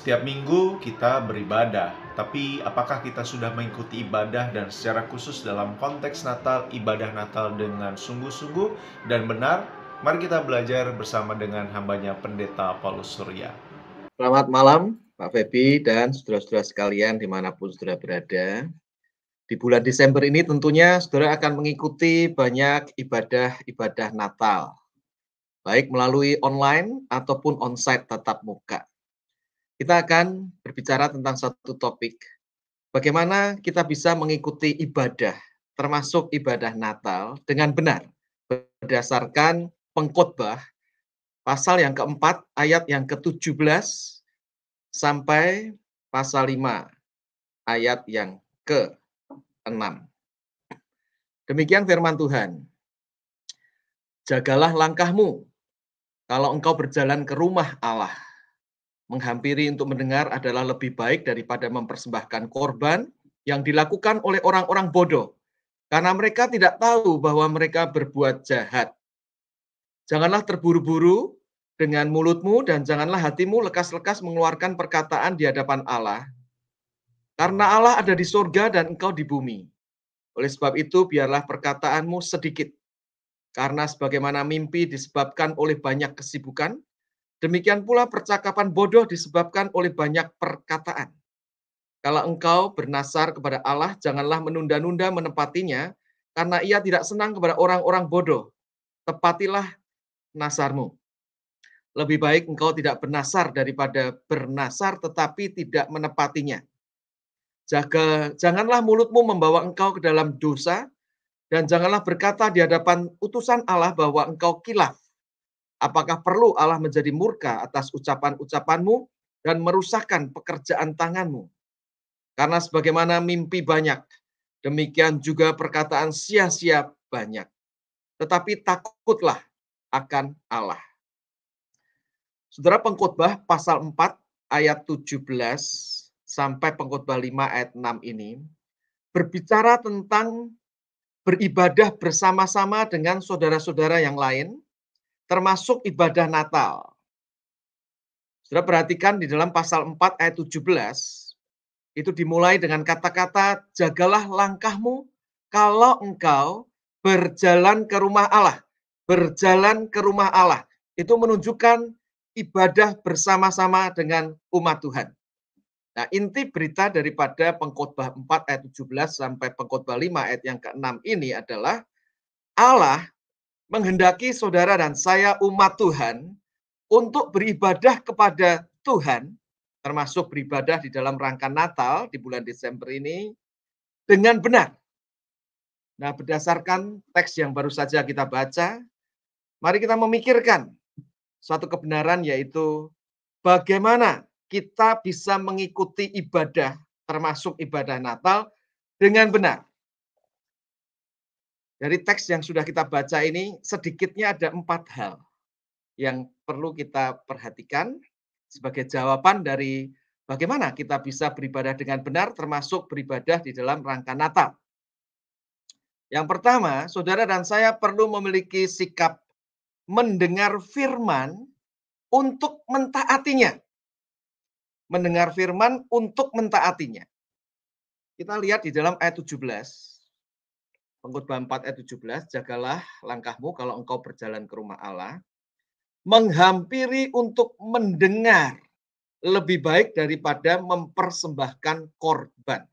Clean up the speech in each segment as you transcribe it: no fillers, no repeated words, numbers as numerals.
Setiap minggu kita beribadah, tapi apakah kita sudah mengikuti ibadah dan secara khusus dalam konteks Natal, ibadah Natal dengan sungguh-sungguh dan benar? Mari kita belajar bersama dengan hambanya Pendeta Paulus Surya. Selamat malam, Pak Febi dan saudara-saudara sekalian dimanapun saudara berada. Di bulan Desember ini tentunya saudara akan mengikuti banyak ibadah-ibadah Natal, baik melalui online ataupun onsite tatap muka. Kita akan berbicara tentang satu topik, bagaimana kita bisa mengikuti ibadah, termasuk ibadah Natal dengan benar, berdasarkan Pengkhotbah pasal yang keempat, ayat yang ke-17 sampai pasal 5 ayat yang ke-6. Demikian firman Tuhan. Jagalah langkahmu kalau engkau berjalan ke rumah Allah. Menghampiri untuk mendengar adalah lebih baik daripada mempersembahkan korban yang dilakukan oleh orang-orang bodoh, karena mereka tidak tahu bahwa mereka berbuat jahat. Janganlah terburu-buru dengan mulutmu dan janganlah hatimu lekas-lekas mengeluarkan perkataan di hadapan Allah, karena Allah ada di surga dan engkau di bumi. Oleh sebab itu, biarlah perkataanmu sedikit, karena sebagaimana mimpi disebabkan oleh banyak kesibukan, demikian pula percakapan bodoh disebabkan oleh banyak perkataan. Kalau engkau bernasar kepada Allah, janganlah menunda-nunda menepatinya, karena ia tidak senang kepada orang-orang bodoh. Tepatilah nasarmu. Lebih baik engkau tidak bernasar daripada bernasar tetapi tidak menepatinya. Janganlah mulutmu membawa engkau ke dalam dosa, dan janganlah berkata di hadapan utusan Allah bahwa engkau kilaf. Apakah perlu Allah menjadi murka atas ucapan-ucapanmu dan merusakkan pekerjaan tanganmu? Karena sebagaimana mimpi banyak, demikian juga perkataan sia-sia banyak. Tetapi takutlah akan Allah. Saudara, Pengkhotbah pasal 4 ayat 17 sampai Pengkhotbah 5 ayat 6 ini berbicara tentang beribadah bersama-sama dengan saudara-saudara yang lain, termasuk ibadah Natal. Saudara perhatikan di dalam pasal 4 ayat 17, itu dimulai dengan kata-kata, jagalah langkahmu kalau engkau berjalan ke rumah Allah. Berjalan ke rumah Allah. Itu menunjukkan ibadah bersama-sama dengan umat Tuhan. Nah, inti berita daripada Pengkhotbah 4 ayat 17 sampai Pengkhotbah 5 ayat yang ke-6 ini adalah Allah menghendaki saudara dan saya umat Tuhan untuk beribadah kepada Tuhan, termasuk beribadah di dalam rangka Natal di bulan Desember ini, dengan benar. Nah, berdasarkan teks yang baru saja kita baca, mari kita memikirkan suatu kebenaran, yaitu bagaimana kita bisa mengikuti ibadah, termasuk ibadah Natal, dengan benar. Dari teks yang sudah kita baca ini, sedikitnya ada 4 hal yang perlu kita perhatikan sebagai jawaban dari bagaimana kita bisa beribadah dengan benar, termasuk beribadah di dalam rangka Natal. Yang pertama, saudara dan saya perlu memiliki sikap mendengar firman untuk mentaatinya. Mendengar firman untuk mentaatinya. Kita lihat di dalam ayat 17. Pengkhotbah 4 ayat 17, jagalah langkahmu kalau engkau berjalan ke rumah Allah, menghampiri untuk mendengar lebih baik daripada mempersembahkan korban.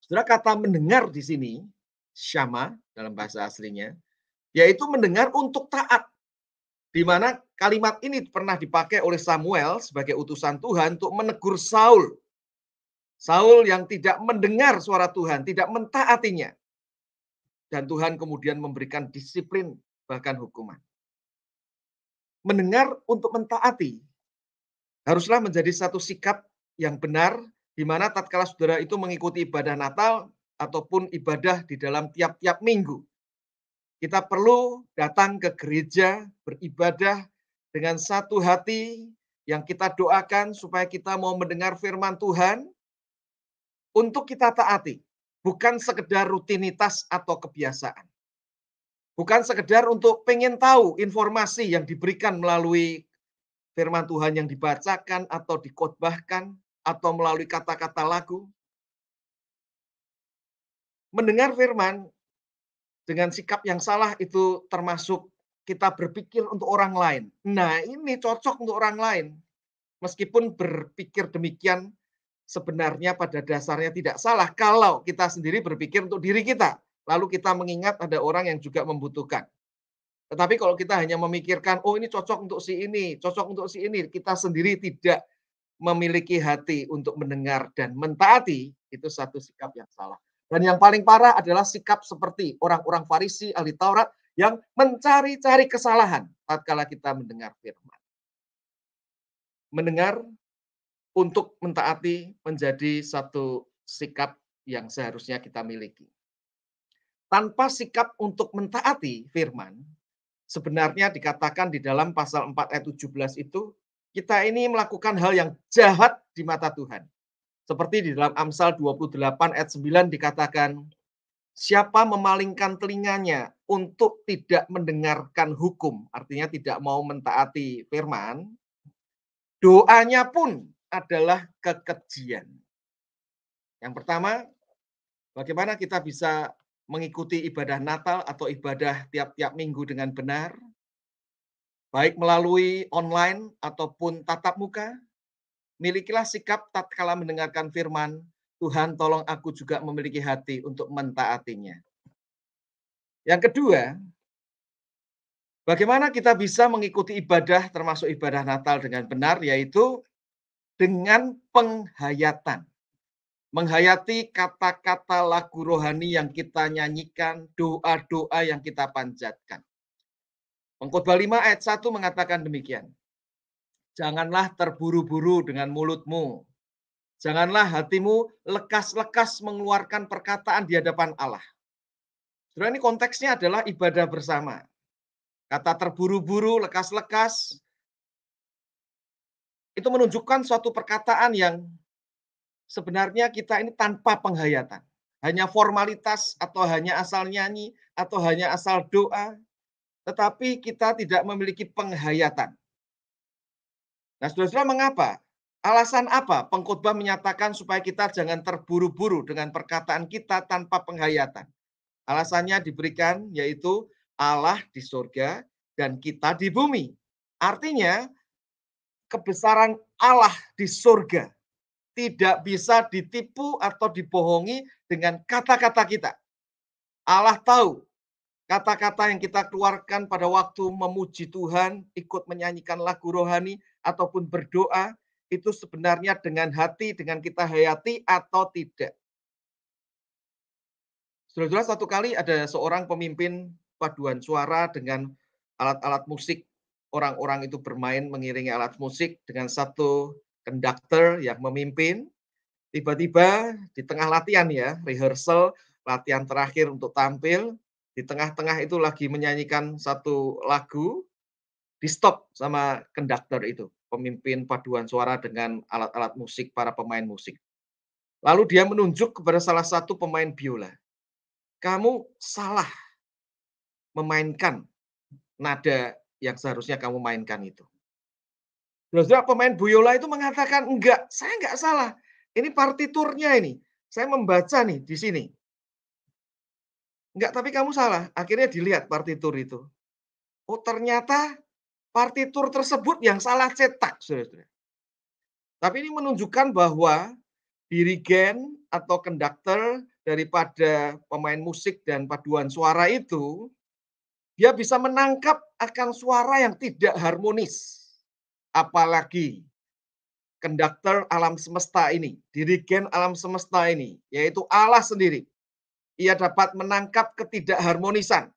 Saudara, kata mendengar di sini, syama dalam bahasa aslinya, yaitu mendengar untuk taat. Di mana kalimat ini pernah dipakai oleh Samuel sebagai utusan Tuhan untuk menegur Saul. Saul yang tidak mendengar suara Tuhan, tidak mentaatinya. Dan Tuhan kemudian memberikan disiplin, bahkan hukuman. Mendengar untuk mentaati haruslah menjadi satu sikap yang benar, di mana tatkala saudara itu mengikuti ibadah Natal ataupun ibadah di dalam tiap-tiap minggu. Kita perlu datang ke gereja, beribadah dengan satu hati yang kita doakan supaya kita mau mendengar firman Tuhan untuk kita taati. Bukan sekedar rutinitas atau kebiasaan. Bukan sekedar untuk pengen tahu informasi yang diberikan melalui firman Tuhan yang dibacakan atau dikhotbahkan atau melalui kata-kata lagu. Mendengar firman dengan sikap yang salah itu termasuk kita berpikir untuk orang lain. Nah, ini cocok untuk orang lain. Meskipun berpikir demikian sebenarnya pada dasarnya tidak salah kalau kita sendiri berpikir untuk diri kita. Lalu kita mengingat ada orang yang juga membutuhkan. Tetapi kalau kita hanya memikirkan, oh ini cocok untuk si ini, cocok untuk si ini, kita sendiri tidak memiliki hati untuk mendengar dan mentaati, itu satu sikap yang salah. Dan yang paling parah adalah sikap seperti orang-orang Farisi, ahli Taurat, yang mencari-cari kesalahan tatkala kita mendengar firman. Mendengar untuk mentaati menjadi satu sikap yang seharusnya kita miliki. Tanpa sikap untuk mentaati firman, sebenarnya dikatakan di dalam pasal 4 ayat 17 itu, kita ini melakukan hal yang jahat di mata Tuhan. Seperti di dalam Amsal 28 ayat 9 dikatakan, siapa memalingkan telinganya untuk tidak mendengarkan hukum, artinya tidak mau mentaati firman, doanya pun adalah kekejian. Yang pertama, bagaimana kita bisa mengikuti ibadah Natal atau ibadah tiap-tiap minggu dengan benar, baik melalui online ataupun tatap muka. Milikilah sikap tatkala mendengarkan firman, Tuhan tolong aku juga memiliki hati untuk mentaatinya. Yang kedua, bagaimana kita bisa mengikuti ibadah termasuk ibadah Natal dengan benar, yaitu dengan penghayatan. Menghayati kata-kata lagu rohani yang kita nyanyikan, doa-doa yang kita panjatkan. Pengkhotbah 5 ayat 1 mengatakan demikian. Janganlah terburu-buru dengan mulutmu. Janganlah hatimu lekas-lekas mengeluarkan perkataan di hadapan Allah. Saudara, ini konteksnya adalah ibadah bersama. Kata terburu-buru, lekas-lekas, itu menunjukkan suatu perkataan yang sebenarnya kita ini tanpa penghayatan. Hanya formalitas atau hanya asal nyanyi atau hanya asal doa. Tetapi kita tidak memiliki penghayatan. Nah, saudara-saudara, mengapa? Alasan apa pengkhotbah menyatakan supaya kita jangan terburu-buru dengan perkataan kita tanpa penghayatan? Alasannya diberikan yaitu Allah di surga dan kita di bumi. Artinya kebesaran Allah di surga tidak bisa ditipu atau dibohongi dengan kata-kata kita. Allah tahu kata-kata yang kita keluarkan pada waktu memuji Tuhan, ikut menyanyikan lagu rohani, ataupun berdoa, itu sebenarnya dengan hati, dengan kita hayati atau tidak. Saudara-saudara, satu kali ada seorang pemimpin paduan suara dengan alat-alat musik. Orang-orang itu bermain mengiringi alat musik dengan satu konduktor yang memimpin. Tiba-tiba di tengah latihan ya, rehearsal, latihan terakhir untuk tampil, di tengah-tengah itu lagi menyanyikan satu lagu, di-stop sama konduktor itu, pemimpin paduan suara dengan alat-alat musik, para pemain musik. Lalu dia menunjuk kepada salah satu pemain biola. Kamu salah memainkan nada yang seharusnya kamu mainkan itu. Saudara, pemain biola itu mengatakan, enggak, saya enggak salah. Ini partiturnya ini. Saya membaca nih di sini. Enggak, tapi kamu salah. Akhirnya dilihat partitur itu. Oh, ternyata partitur tersebut yang salah cetak, saudara-saudara. Tapi ini menunjukkan bahwa dirigen atau konduktor daripada pemain musik dan paduan suara itu, dia bisa menangkap akan suara yang tidak harmonis. Apalagi konduktor alam semesta ini, dirigen alam semesta ini, yaitu Allah sendiri. Ia dapat menangkap ketidakharmonisan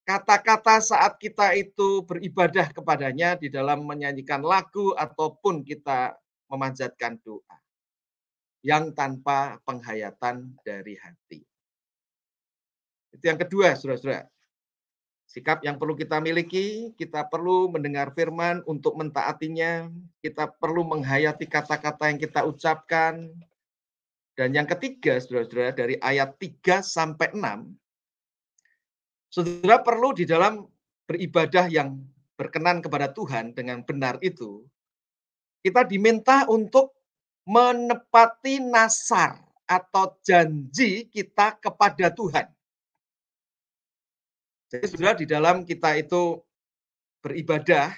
kata-kata saat kita itu beribadah kepadanya di dalam menyanyikan lagu ataupun kita memanjatkan doa yang tanpa penghayatan dari hati. Itu yang kedua, saudara-saudara. Sikap yang perlu kita miliki, kita perlu mendengar firman untuk mentaatinya, kita perlu menghayati kata-kata yang kita ucapkan. Dan yang ketiga, saudara-saudara, dari ayat 3 sampai 6, saudara perlu di dalam beribadah yang berkenan kepada Tuhan dengan benar itu, Kita diminta untuk menepati nasar atau janji kita kepada Tuhan. Jadi saudara, di dalam kita itu beribadah,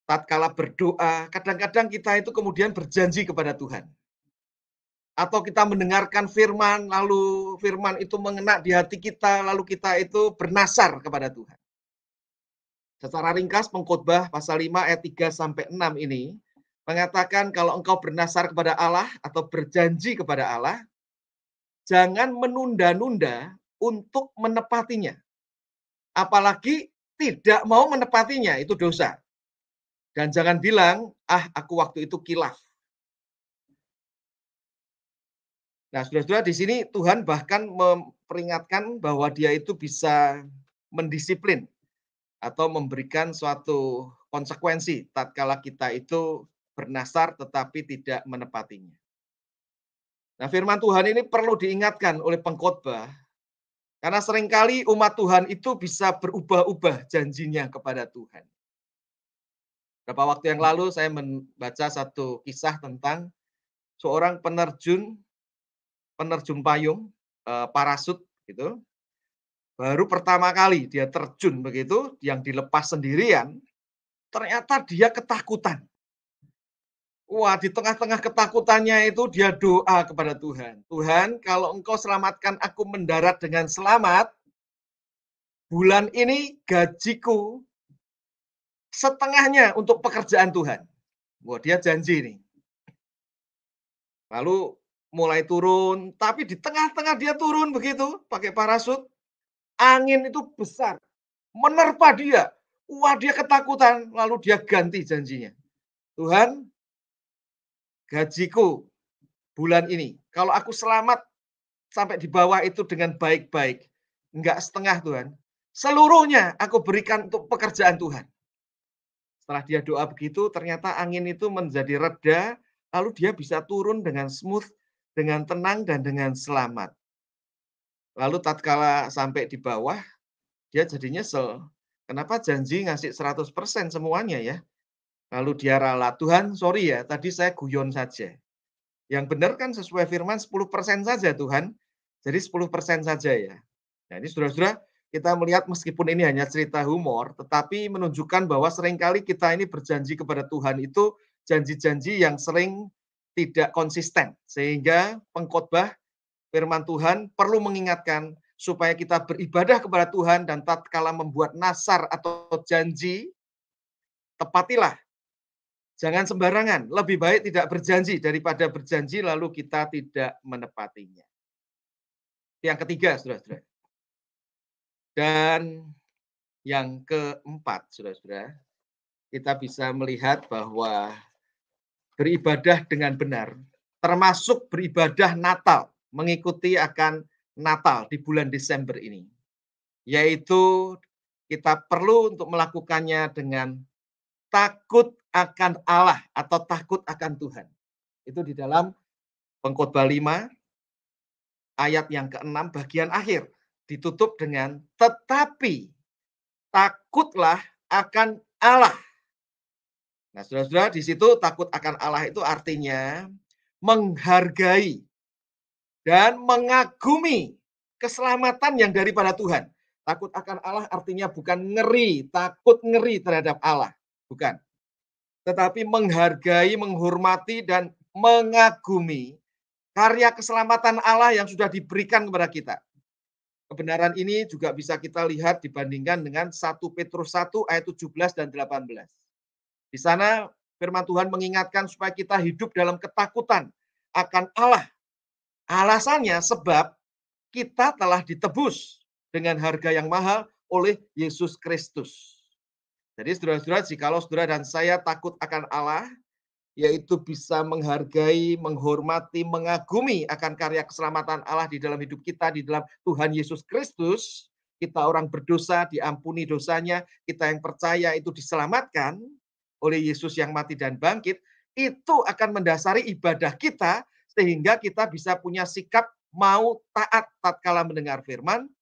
tatkala berdoa, kadang-kadang kita itu kemudian berjanji kepada Tuhan. Atau kita mendengarkan firman, lalu firman itu mengena di hati kita, lalu kita itu bernasar kepada Tuhan. Secara ringkas, Pengkhotbah pasal 5 ayat 3 sampai 6 ini mengatakan kalau engkau bernasar kepada Allah atau berjanji kepada Allah, jangan menunda-nunda untuk menepatinya. Apalagi tidak mau menepatinya, itu dosa. Dan jangan bilang, aku waktu itu kilaf. Nah, saudara-saudara, di sini Tuhan bahkan memperingatkan bahwa dia itu bisa mendisiplin atau memberikan suatu konsekuensi tatkala kita itu bernasar tetapi tidak menepatinya. Nah, firman Tuhan ini perlu diingatkan oleh pengkhotbah karena seringkali umat Tuhan itu bisa berubah-ubah janjinya kepada Tuhan. Beberapa waktu yang lalu saya membaca satu kisah tentang seorang penerjun payung, parasut gitu. Baru pertama kali dia terjun begitu, yang dilepas sendirian, ternyata dia ketakutan. Wah, di tengah-tengah ketakutannya itu dia doa kepada Tuhan. Tuhan, kalau engkau selamatkan aku mendarat dengan selamat, bulan ini gajiku setengahnya untuk pekerjaan Tuhan. Wah, dia janji nih. Lalu mulai turun, tapi di tengah-tengah dia turun begitu, pakai parasut, angin itu besar, menerpa dia. Wah, dia ketakutan, lalu dia ganti janjinya. Tuhan, gajiku bulan ini, kalau aku selamat sampai di bawah itu dengan baik-baik, enggak setengah Tuhan, seluruhnya aku berikan untuk pekerjaan Tuhan. Setelah dia doa begitu, ternyata angin itu menjadi reda, lalu dia bisa turun dengan smooth, dengan tenang, dan dengan selamat. Lalu tatkala sampai di bawah, dia jadi nyesel. Kenapa janji ngasih 100% semuanya ya? Lalu dia rala, Tuhan sorry ya, tadi saya guyon saja. Yang benar kan sesuai firman 10% saja Tuhan. Jadi 10% saja ya. Nah ini saudara-saudara, kita melihat meskipun ini hanya cerita humor, tetapi menunjukkan bahwa seringkali kita ini berjanji kepada Tuhan itu janji-janji yang sering tidak konsisten. Sehingga pengkhotbah firman Tuhan perlu mengingatkan supaya kita beribadah kepada Tuhan dan tatkala membuat nasar atau janji, tepatilah. Jangan sembarangan, lebih baik tidak berjanji daripada berjanji lalu kita tidak menepatinya. Yang ketiga, saudara-saudara. Dan yang keempat, saudara-saudara, kita bisa melihat bahwa beribadah dengan benar, termasuk beribadah Natal, mengikuti akan Natal di bulan Desember ini. Yaitu kita perlu untuk melakukannya dengan takut akan Allah atau takut akan Tuhan. Itu di dalam Pengkhotbah 5 ayat yang ke-6 bagian akhir. Ditutup dengan tetapi takutlah akan Allah. Nah, saudara-saudara, di situ takut akan Allah itu artinya menghargai dan mengagumi keselamatan yang daripada Tuhan. Takut akan Allah artinya bukan ngeri, takut ngeri terhadap Allah. Bukan. Tetapi menghargai, menghormati, dan mengagumi karya keselamatan Allah yang sudah diberikan kepada kita. Kebenaran ini juga bisa kita lihat dibandingkan dengan 1 Petrus 1 ayat 17 dan 18. Di sana firman Tuhan mengingatkan supaya kita hidup dalam ketakutan akan Allah. Alasannya sebab kita telah ditebus dengan harga yang mahal oleh Yesus Kristus. Jadi saudara-saudara, jikalau saudara dan saya takut akan Allah, yaitu bisa menghargai, menghormati, mengagumi akan karya keselamatan Allah di dalam hidup kita, di dalam Tuhan Yesus Kristus, kita orang berdosa, diampuni dosanya, kita yang percaya itu diselamatkan oleh Yesus yang mati dan bangkit, itu akan mendasari ibadah kita, sehingga kita bisa punya sikap mau taat tatkala mendengar firman,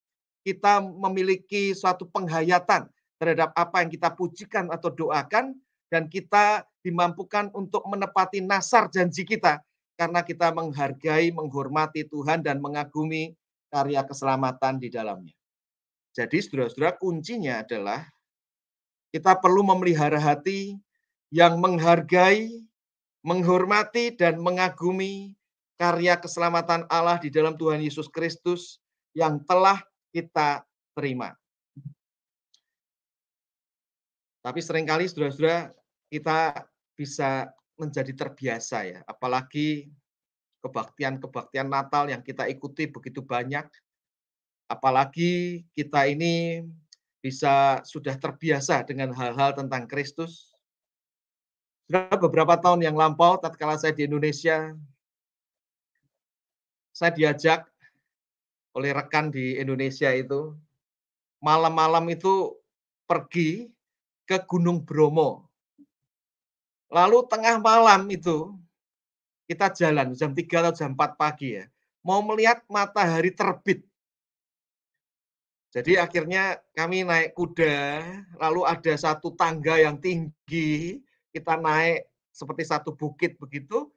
kita memiliki suatu penghayatan terhadap apa yang kita pujikan atau doakan, dan kita dimampukan untuk menepati nasar janji kita karena kita menghargai, menghormati Tuhan dan mengagumi karya keselamatan di dalamnya. Jadi saudara-saudara, kuncinya adalah kita perlu memelihara hati yang menghargai, menghormati, dan mengagumi karya keselamatan Allah di dalam Tuhan Yesus Kristus yang telah kita terima. Tapi seringkali saudara-saudara, kita bisa menjadi terbiasa ya, apalagi kebaktian-kebaktian Natal yang kita ikuti begitu banyak, apalagi kita ini bisa sudah terbiasa dengan hal-hal tentang Kristus. Sudah beberapa tahun yang lampau, tatkala saya di Indonesia, saya diajak oleh rekan di Indonesia itu, malam-malam itu pergi ke Gunung Bromo. Lalu tengah malam itu, kita jalan jam 3 atau jam 4 pagi ya, mau melihat matahari terbit. Jadi akhirnya kami naik kuda, lalu ada satu tangga yang tinggi, kita naik seperti satu bukit begitu,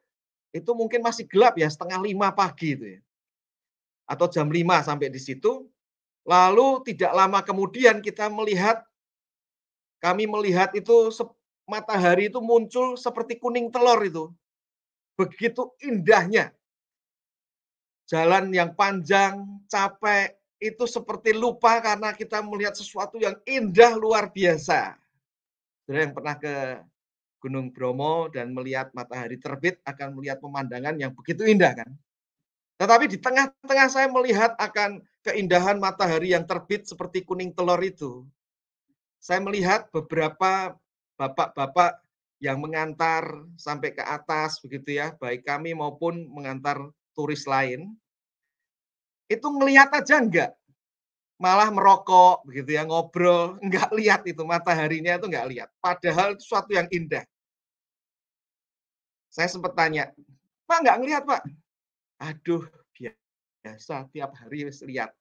itu mungkin masih gelap ya, 4:30 pagi itu ya. Atau jam 5 sampai di situ, lalu tidak lama kemudian kami melihat itu matahari itu muncul seperti kuning telur itu. Begitu indahnya. Jalan yang panjang, capek, itu seperti lupa karena kita melihat sesuatu yang indah luar biasa. Saudara yang pernah ke Gunung Bromo dan melihat matahari terbit akan melihat pemandangan yang begitu indah kan. Tetapi di tengah-tengah saya melihat akan keindahan matahari yang terbit seperti kuning telur itu. Saya melihat beberapa bapak-bapak yang mengantar sampai ke atas begitu ya, baik kami maupun mengantar turis lain. Itu ngelihat aja enggak, malah merokok begitu ya, ngobrol, enggak lihat itu mataharinya itu enggak lihat. Padahal itu suatu yang indah. Saya sempat tanya, "Pak enggak ngelihat, Pak?" Aduh, biasa tiap hari wis lihat.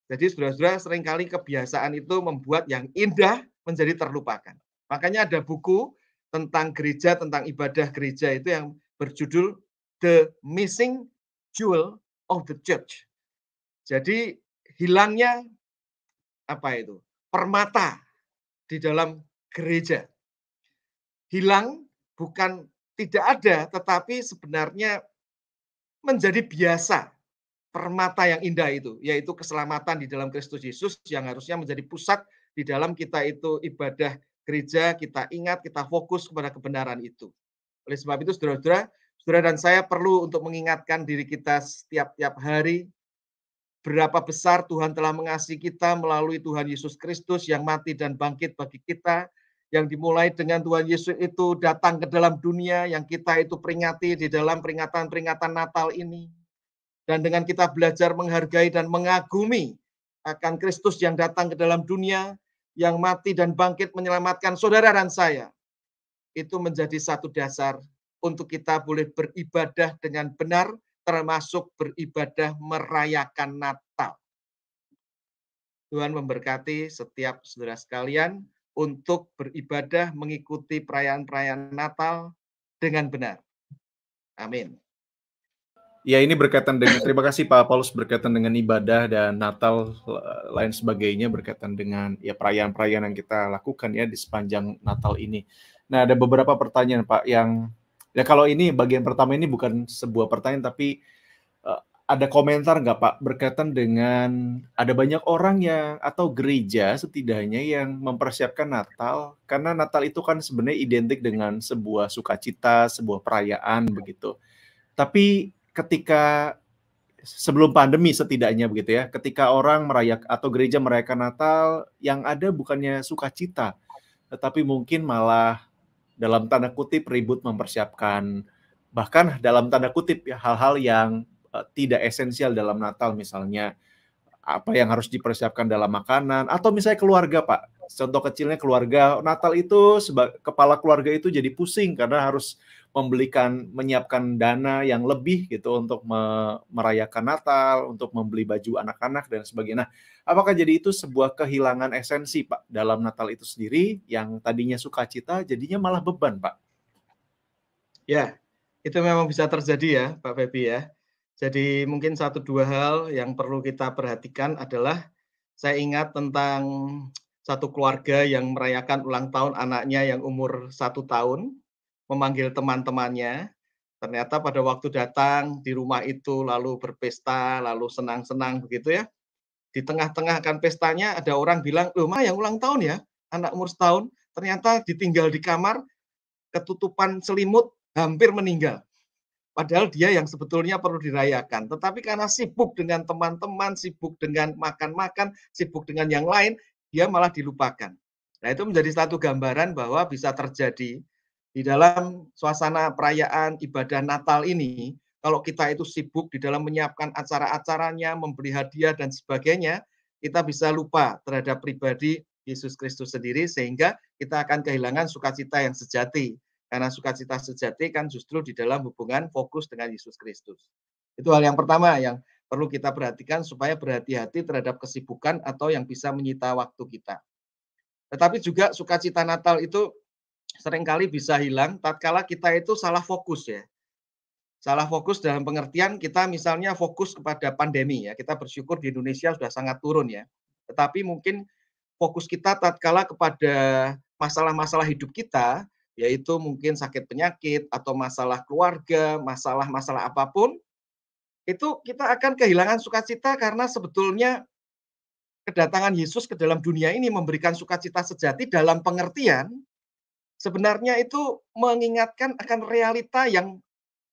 Jadi saudara-saudara, seringkali kebiasaan itu membuat yang indah menjadi terlupakan. Makanya ada buku tentang gereja, tentang ibadah gereja itu yang berjudul The Missing Jewel of the Church. Jadi hilangnya permata di dalam gereja. Hilang bukan tidak ada, tetapi sebenarnya menjadi biasa. Permata yang indah itu, yaitu keselamatan di dalam Kristus Yesus yang harusnya menjadi pusat di dalam kita itu ibadah gereja, kita ingat, kita fokus kepada kebenaran itu. Oleh sebab itu, saudara-saudara, saudara dan saya perlu untuk mengingatkan diri kita setiap hari, berapa besar Tuhan telah mengasihi kita melalui Tuhan Yesus Kristus yang mati dan bangkit bagi kita, yang dimulai dengan Tuhan Yesus itu datang ke dalam dunia, yang kita itu peringati di dalam peringatan-peringatan Natal ini. Dan dengan kita belajar menghargai dan mengagumi akan Kristus yang datang ke dalam dunia, yang mati dan bangkit menyelamatkan saudara dan saya, itu menjadi satu dasar untuk kita boleh beribadah dengan benar, termasuk beribadah merayakan Natal. Tuhan memberkati setiap saudara sekalian untuk beribadah mengikuti perayaan-perayaan Natal dengan benar. Amin. Ya, ini berkaitan dengan, terima kasih Pak Paulus, berkaitan dengan ibadah dan Natal lain sebagainya, berkaitan dengan ya perayaan-perayaan yang kita lakukan ya di sepanjang Natal ini. Nah, ada beberapa pertanyaan Pak yang ya, kalau ini bagian pertama ini bukan sebuah pertanyaan tapi ada komentar nggak Pak berkaitan dengan ada banyak orang yang atau gereja setidaknya yang mempersiapkan Natal, karena Natal itu kan sebenarnya identik dengan sebuah sukacita, sebuah perayaan begitu. Tapi ketika sebelum pandemi setidaknya begitu ya, ketika orang merayakan atau gereja merayakan Natal, yang ada bukannya sukacita, tetapi mungkin malah dalam tanda kutip ribut mempersiapkan, bahkan dalam tanda kutip ya hal-hal yang tidak esensial dalam Natal, misalnya apa yang harus dipersiapkan dalam makanan, atau misalnya keluarga Pak. contoh kecilnya keluarga, Natal itu kepala keluarga itu jadi pusing karena harus menyiapkan dana yang lebih gitu untuk merayakan Natal, untuk membeli baju anak-anak dan sebagainya. Nah, apakah jadi itu sebuah kehilangan esensi, Pak, dalam Natal itu sendiri yang tadinya sukacita jadinya malah beban, Pak? Ya, itu memang bisa terjadi ya, Pak Febi ya. Jadi mungkin satu dua hal yang perlu kita perhatikan adalah saya ingat tentang satu keluarga yang merayakan ulang tahun anaknya yang umur 1 tahun, memanggil teman-temannya. Ternyata pada waktu datang di rumah itu lalu berpesta, lalu senang-senang begitu ya. Di tengah-tengah akan pestanya ada orang bilang, "Loh, Ma, yang ulang tahun ya? Anak umur setahun." Ternyata ditinggal di kamar, ketutupan selimut, hampir meninggal. Padahal dia yang sebetulnya perlu dirayakan. Tetapi karena sibuk dengan teman-teman, sibuk dengan makan-makan, sibuk dengan yang lain, dia malah dilupakan. Nah, itu menjadi satu gambaran bahwa bisa terjadi di dalam suasana perayaan ibadah Natal ini, kalau kita itu sibuk di dalam menyiapkan acara-acaranya, memberi hadiah dan sebagainya, kita bisa lupa terhadap pribadi Yesus Kristus sendiri sehingga kita akan kehilangan sukacita yang sejati. Karena sukacita sejati kan justru di dalam hubungan fokus dengan Yesus Kristus. Itu hal yang pertama yang perlu kita perhatikan supaya berhati-hati terhadap kesibukan atau yang bisa menyita waktu kita. Tetapi juga sukacita Natal itu seringkali bisa hilang tatkala kita itu salah fokus ya. Salah fokus dalam pengertian kita misalnya fokus kepada pandemi ya. Kita bersyukur di Indonesia sudah sangat turun ya. Tetapi mungkin fokus kita tatkala kepada masalah-masalah hidup kita, yaitu mungkin sakit penyakit atau masalah keluarga, masalah-masalah apapun, itu kita akan kehilangan sukacita karena sebetulnya kedatangan Yesus ke dalam dunia ini memberikan sukacita sejati dalam pengertian sebenarnya itu mengingatkan akan realita yang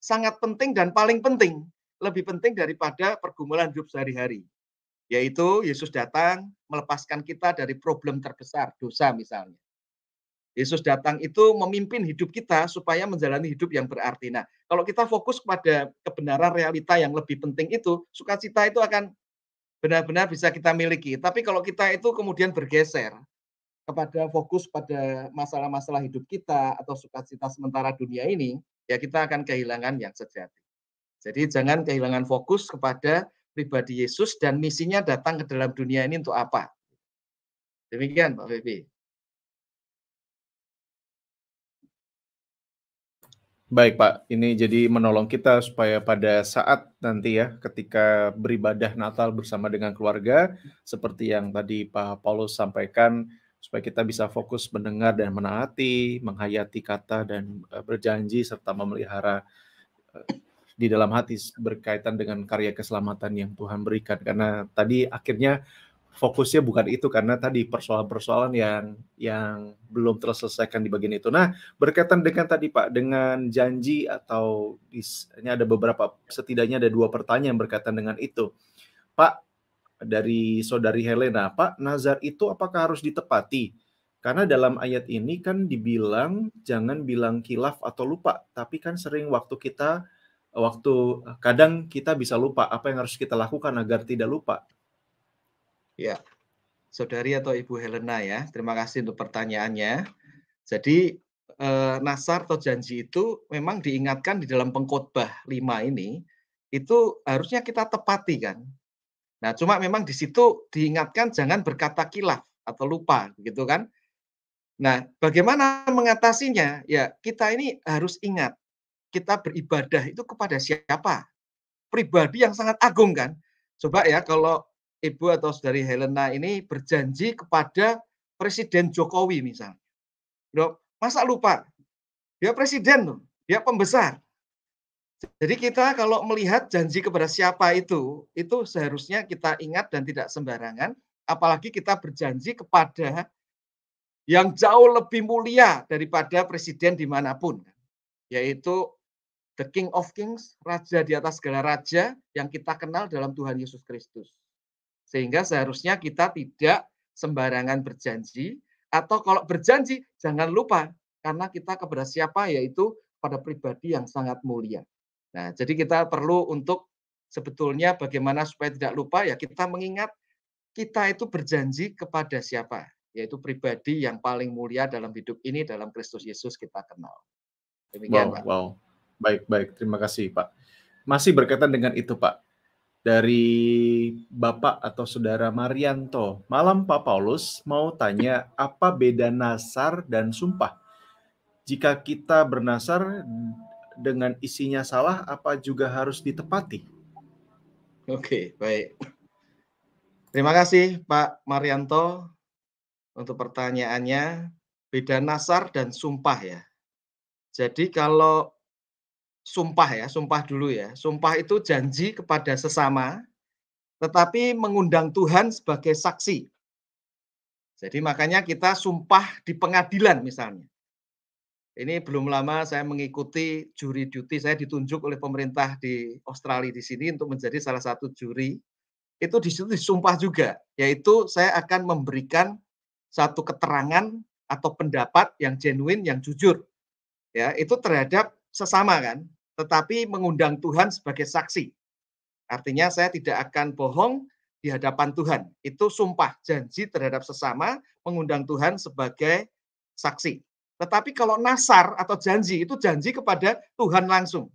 sangat penting dan paling penting, lebih penting daripada pergumulan hidup sehari-hari. Yaitu Yesus datang melepaskan kita dari problem terbesar, dosa misalnya. Yesus datang itu memimpin hidup kita supaya menjalani hidup yang berarti. Nah, kalau kita fokus pada kebenaran realita yang lebih penting itu, sukacita itu akan benar-benar bisa kita miliki. Tapi kalau kita itu kemudian bergeser kepada fokus pada masalah-masalah hidup kita atau sukacita sementara dunia ini, ya kita akan kehilangan yang sejati. Jadi jangan kehilangan fokus kepada pribadi Yesus dan misinya datang ke dalam dunia ini untuk apa. Demikian Pak Febi. Baik, Pak. Ini jadi menolong kita supaya pada saat nanti ya, ketika beribadah Natal bersama dengan keluarga, seperti yang tadi Pak Paulus sampaikan, supaya kita bisa fokus mendengar dan menaati, menghayati kata dan berjanji serta memelihara di dalam hati berkaitan dengan karya keselamatan yang Tuhan berikan. Karena tadi akhirnya fokusnya bukan itu karena tadi persoalan-persoalan yang belum terselesaikan di bagian itu. Nah, berkaitan dengan tadi Pak, dengan janji atau ini ada beberapa, setidaknya ada 2 pertanyaan berkaitan dengan itu. Pak, dari saudari Helena, Pak, nazar itu apakah harus ditepati? Karena dalam ayat ini kan dibilang jangan bilang kilaf atau lupa, tapi kan sering kadang kita bisa lupa, apa yang harus kita lakukan agar tidak lupa? Ya, Saudari atau Ibu Helena ya, terima kasih untuk pertanyaannya. Jadi nasar atau janji itu memang diingatkan di dalam Pengkhotbah 5 ini, itu harusnya kita tepati kan. Nah, cuma memang di situ diingatkan jangan berkata kilaf atau lupa, begitu kan. Nah, bagaimana mengatasinya? Ya, kita ini harus ingat, kita beribadah itu kepada siapa? Pribadi yang sangat agung kan. Coba ya kalau Ibu atau Saudari Helena ini berjanji kepada Presiden Jokowi misalnya. Loh, masa lupa? Dia presiden loh, dia pembesar. Jadi kita kalau melihat janji kepada siapa itu seharusnya kita ingat dan tidak sembarangan, apalagi kita berjanji kepada yang jauh lebih mulia daripada presiden dimanapun, yaitu the King of Kings, Raja di atas segala raja yang kita kenal dalam Tuhan Yesus Kristus. Sehingga seharusnya kita tidak sembarangan berjanji, atau kalau berjanji jangan lupa, karena kita kepada siapa, yaitu pada pribadi yang sangat mulia. Nah, jadi kita perlu untuk sebetulnya bagaimana supaya tidak lupa, ya kita mengingat kita itu berjanji kepada siapa. yaitu pribadi yang paling mulia dalam hidup ini dalam Kristus Yesus kita kenal. Demikian, Wow, Pak. wow. Baik, baik. Terima kasih, Pak. Masih berkaitan dengan itu, Pak. Dari Bapak atau Saudara Marianto. Malam Pak Paulus, mau tanya apa beda nasar dan sumpah? Jika kita bernasar dengan isinya salah, apa juga harus ditepati? Oke, baik. Terima kasih Pak Marianto untuk pertanyaannya. Beda nasar dan sumpah ya. Jadi kalau sumpah ya, sumpah dulu ya. Sumpah itu janji kepada sesama, tetapi mengundang Tuhan sebagai saksi. Jadi makanya kita sumpah di pengadilan misalnya. Ini belum lama saya mengikuti juri duty, saya ditunjuk oleh pemerintah di Australia di sini untuk menjadi salah satu juri. Itu di situ disumpah juga, yaitu saya akan memberikan satu keterangan atau pendapat yang genuine, yang jujur. Ya, itu terhadap sesama kan, tetapi mengundang Tuhan sebagai saksi. Artinya saya tidak akan bohong di hadapan Tuhan. Itu sumpah, janji terhadap sesama, mengundang Tuhan sebagai saksi. Tetapi kalau nasar atau janji, itu janji kepada Tuhan langsung.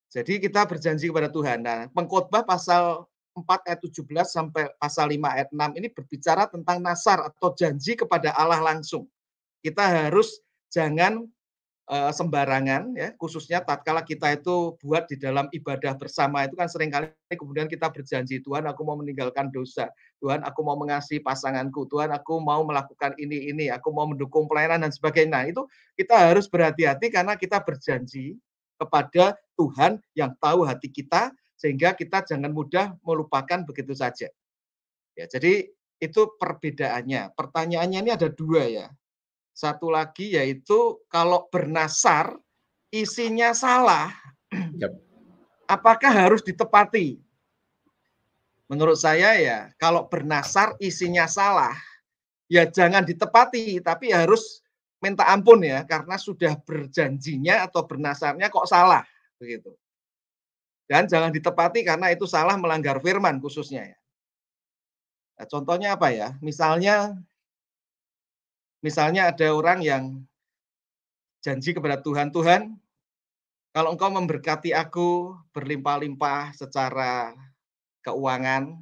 Jadi kita berjanji kepada Tuhan. Nah, Pengkhotbah pasal 4 ayat 17 sampai pasal 5 ayat 6 ini berbicara tentang nasar atau janji kepada Allah langsung. Kita harus jangan sembarangan ya, khususnya tatkala kita itu buat di dalam ibadah bersama itu kan seringkali kemudian kita berjanji, Tuhan aku mau meninggalkan dosa, Tuhan aku mau mengasihi pasanganku, Tuhan aku mau melakukan ini, aku mau mendukung pelayanan dan sebagainya. Nah, itu kita harus berhati-hati karena kita berjanji kepada Tuhan yang tahu hati kita sehingga kita jangan mudah melupakan begitu saja. Ya, jadi itu perbedaannya. Pertanyaannya ini ada dua ya. Satu lagi yaitu kalau bernasar isinya salah, Yap. apakah harus ditepati? Menurut saya ya, kalau bernasar isinya salah, ya jangan ditepati, tapi harus minta ampun ya, karena sudah berjanjinya atau bernasarnya kok salah, begitu. Dan jangan ditepati karena itu salah melanggar firman khususnya ya. Nah, contohnya apa ya? Misalnya ada orang yang janji kepada Tuhan, Tuhan, kalau Engkau memberkati aku berlimpah-limpah secara keuangan,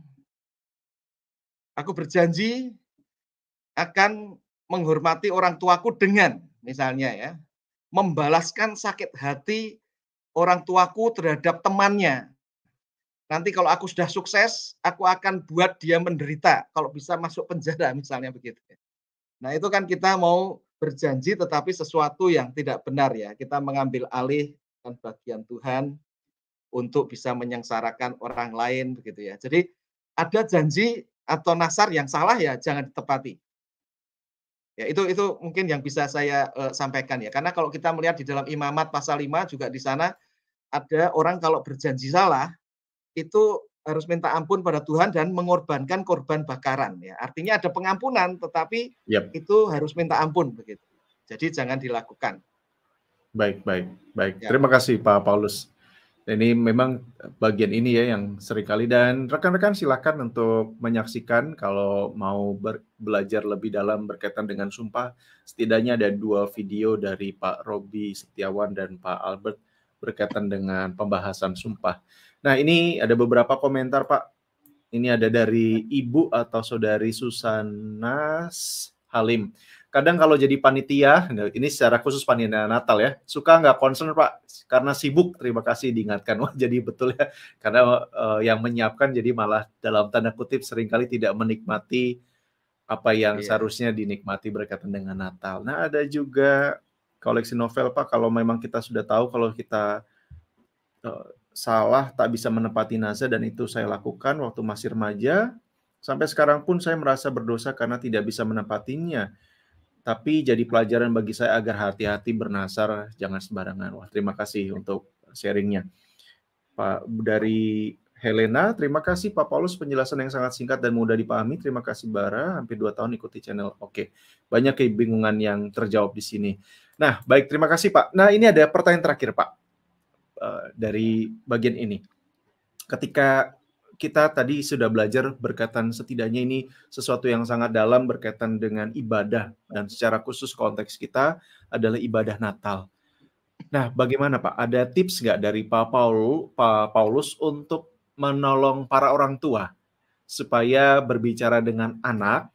aku berjanji akan menghormati orang tuaku dengan, misalnya ya, membalaskan sakit hati orang tuaku terhadap temannya. Nanti kalau aku sudah sukses, aku akan buat dia menderita, kalau bisa masuk penjara misalnya begitu. Nah, itu kan kita mau berjanji tetapi sesuatu yang tidak benar ya. Kita mengambil alih bagian Tuhan untuk bisa menyengsarakan orang lain begitu ya. Jadi ada janji atau nasar yang salah ya jangan ditepati. Ya itu mungkin yang bisa saya sampaikan ya. Karena kalau kita melihat di dalam Imamat pasal 5 juga di sana ada orang kalau berjanji salah itu harus minta ampun pada Tuhan dan mengorbankan korban bakaran ya. Artinya ada pengampunan tetapi Yap. itu harus minta ampun begitu. Jadi jangan dilakukan. Baik, baik, baik. Ya. Terima kasih Pak Paulus. Ini memang bagian ini ya yang seringkali, dan rekan-rekan silakan untuk menyaksikan kalau mau belajar lebih dalam berkaitan dengan sumpah. Setidaknya ada 2 video dari Pak Robi Setiawan dan Pak Albert berkaitan dengan pembahasan sumpah. Nah, ini ada beberapa komentar Pak. Ini ada dari Ibu atau Saudari Susanas Halim. Kadang kalau jadi panitia, ini secara khusus panitia Natal ya, suka nggak concern Pak, karena sibuk. Terima kasih diingatkan. Wah, jadi betul ya, karena yang menyiapkan jadi malah dalam tanda kutip seringkali tidak menikmati apa yang Iya. seharusnya dinikmati berkaitan dengan Natal. Nah, ada juga koleksi novel Pak, kalau memang kita sudah tahu kalau kita salah tak bisa menepati nazar, dan itu saya lakukan waktu masih remaja. Sampai sekarang pun saya merasa berdosa karena tidak bisa menepatinya. Tapi jadi pelajaran bagi saya agar hati-hati bernasar, jangan sembarangan. Wah, terima kasih untuk sharingnya. Pak, dari Helena, terima kasih Pak Paulus, penjelasan yang sangat singkat dan mudah dipahami. Terima kasih Bara, hampir 2 tahun ikuti channel. Oke, banyak kebingungan yang terjawab di sini. Nah, baik, terima kasih Pak. Nah, ini ada pertanyaan terakhir Pak, dari bagian ini. Ketika kita tadi sudah belajar berkaitan setidaknya ini sesuatu yang sangat dalam berkaitan dengan ibadah dan secara khusus konteks kita adalah ibadah Natal. Nah, bagaimana Pak? Ada tips nggak dari Pak Paulus untuk menolong para orang tua supaya berbicara dengan anak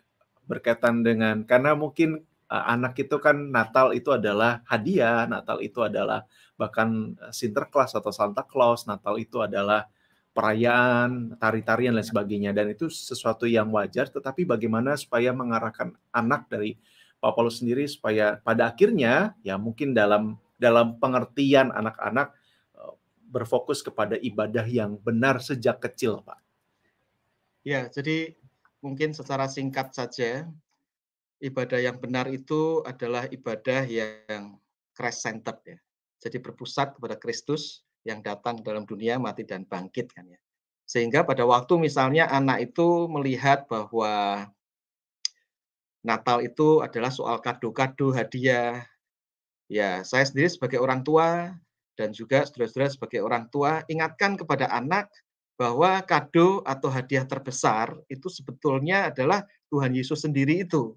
berkaitan dengan karena mungkin anak itu kan Natal itu adalah hadiah, Natal itu adalah bahkan Sinterklas atau Santa Claus, Natal itu adalah perayaan, tari-tarian dan sebagainya dan itu sesuatu yang wajar tetapi bagaimana supaya mengarahkan anak dari Pak Paulus sendiri supaya pada akhirnya ya mungkin dalam pengertian anak-anak berfokus kepada ibadah yang benar sejak kecil, Pak. Ya, jadi mungkin secara singkat saja, ibadah yang benar itu adalah ibadah yang Christ-centered ya. Jadi berpusat kepada Kristus yang datang dalam dunia, mati dan bangkit kan ya. Sehingga pada waktu misalnya anak itu melihat bahwa Natal itu adalah soal kado-kado, hadiah. Ya, saya sendiri sebagai orang tua dan juga saudara-saudara sebagai orang tua, ingatkan kepada anak bahwa kado atau hadiah terbesar itu sebetulnya adalah Tuhan Yesus sendiri itu.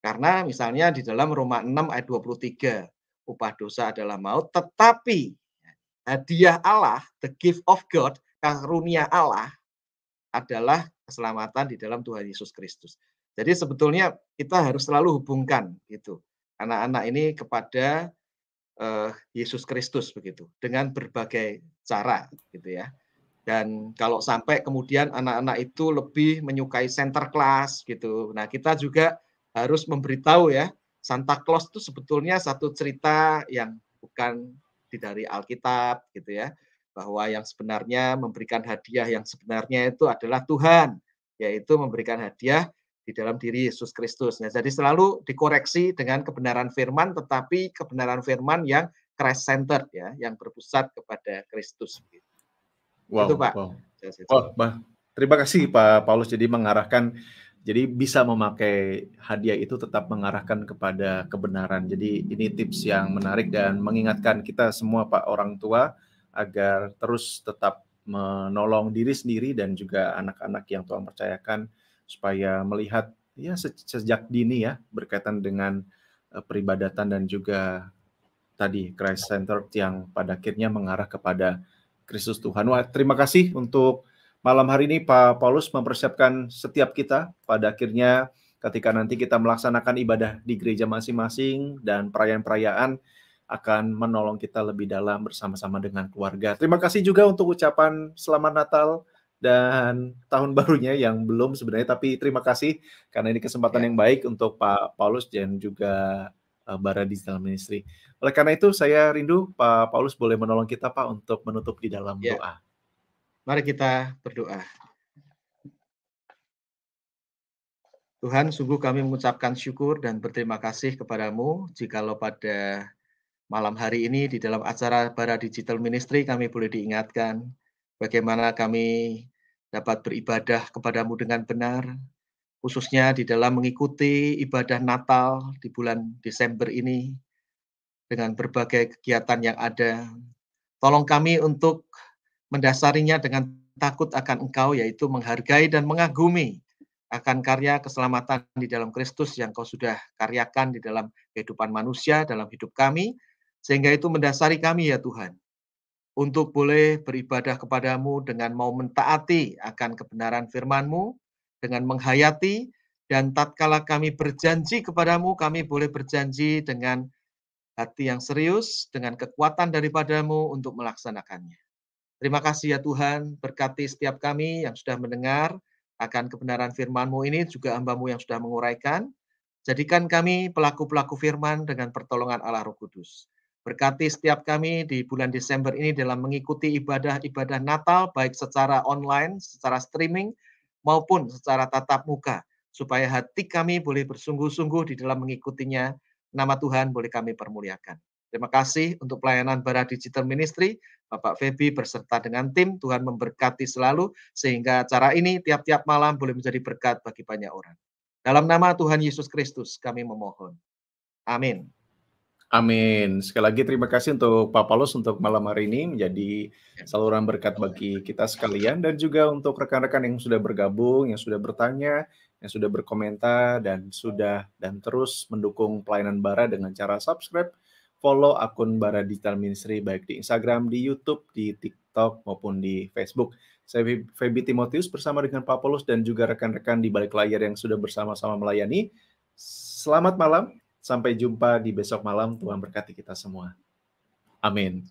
Karena misalnya di dalam Roma 6 ayat 23, upah dosa adalah maut, tetapi hadiah Allah, the gift of God, karunia Allah adalah keselamatan di dalam Tuhan Yesus Kristus. Jadi sebetulnya kita harus selalu hubungkan gitu anak-anak ini kepada Yesus Kristus begitu dengan berbagai cara gitu ya. Dan kalau sampai kemudian anak-anak itu lebih menyukai center class gitu. Nah, kita juga harus memberitahu ya, Santa Claus itu sebetulnya satu cerita yang bukan dari Alkitab gitu ya. Bahwa yang sebenarnya memberikan hadiah yang sebenarnya itu adalah Tuhan, yaitu memberikan hadiah di dalam diri Yesus Kristus. Nah, jadi selalu dikoreksi dengan kebenaran firman, tetapi kebenaran firman yang Christ-centered ya, yang berpusat kepada Kristus. Itu Wow, Pak. wow. Wah, terima kasih Pak Paulus jadi mengarahkan jadi bisa memakai hadiah itu tetap mengarahkan kepada kebenaran. Jadi ini tips yang menarik dan mengingatkan kita semua Pak orang tua agar terus tetap menolong diri sendiri dan juga anak-anak yang Tuhan percayakan supaya melihat ya sejak dini ya berkaitan dengan peribadatan dan juga tadi Christ centered yang pada akhirnya mengarah kepada Kristus Tuhan. Wah, terima kasih untuk malam hari ini Pak Paulus mempersiapkan setiap kita pada akhirnya ketika nanti kita melaksanakan ibadah di gereja masing-masing dan perayaan-perayaan akan menolong kita lebih dalam bersama-sama dengan keluarga. Terima kasih juga untuk ucapan selamat Natal dan tahun barunya yang belum sebenarnya, tapi terima kasih karena ini kesempatan yang baik untuk Pak Paulus dan juga Bara Digital Ministry. Oleh karena itu saya rindu Pak Paulus boleh menolong kita Pak untuk menutup di dalam doa. Mari kita berdoa. Tuhan, sungguh kami mengucapkan syukur dan berterima kasih kepadamu jikalau pada malam hari ini di dalam acara Bara Digital Ministry kami boleh diingatkan bagaimana kami dapat beribadah kepadamu dengan benar, khususnya di dalam mengikuti ibadah Natal di bulan Desember ini dengan berbagai kegiatan yang ada. Tolong kami untuk mendasarinya dengan takut akan Engkau, yaitu menghargai dan mengagumi akan karya keselamatan di dalam Kristus yang Kau sudah karyakan di dalam kehidupan manusia, dalam hidup kami, sehingga itu mendasari kami ya Tuhan, untuk boleh beribadah kepadamu dengan mau mentaati akan kebenaran firman-Mu, dengan menghayati, dan tatkala kami berjanji kepadamu, kami boleh berjanji dengan hati yang serius, dengan kekuatan daripadamu untuk melaksanakannya. Terima kasih ya Tuhan, berkati setiap kami yang sudah mendengar akan kebenaran firman-Mu ini, juga hamba-Mu yang sudah menguraikan. Jadikan kami pelaku-pelaku firman dengan pertolongan Allah Roh Kudus. Berkati setiap kami di bulan Desember ini dalam mengikuti ibadah-ibadah Natal, baik secara online, secara streaming, maupun secara tatap muka, supaya hati kami boleh bersungguh-sungguh di dalam mengikutinya. Nama Tuhan boleh kami permuliakan. Terima kasih untuk pelayanan Bara Digital Ministry, Bapak Feby berserta dengan tim. Tuhan memberkati selalu, sehingga acara ini tiap-tiap malam boleh menjadi berkat bagi banyak orang. Dalam nama Tuhan Yesus Kristus kami memohon. Amin. Amin. Sekali lagi terima kasih untuk Pak Paulus untuk malam hari ini menjadi Ya. saluran berkat bagi kita sekalian dan juga untuk rekan-rekan yang sudah bergabung, yang sudah bertanya, yang sudah berkomentar dan terus mendukung pelayanan Bara dengan cara subscribe, follow akun Bara Digital Ministry baik di Instagram, di YouTube, di TikTok maupun di Facebook. Saya Feby Timotius bersama dengan Pak Paulus dan juga rekan-rekan di balik layar yang sudah bersama-sama melayani. Selamat malam. Sampai jumpa di besok malam. Tuhan berkati kita semua. Amin.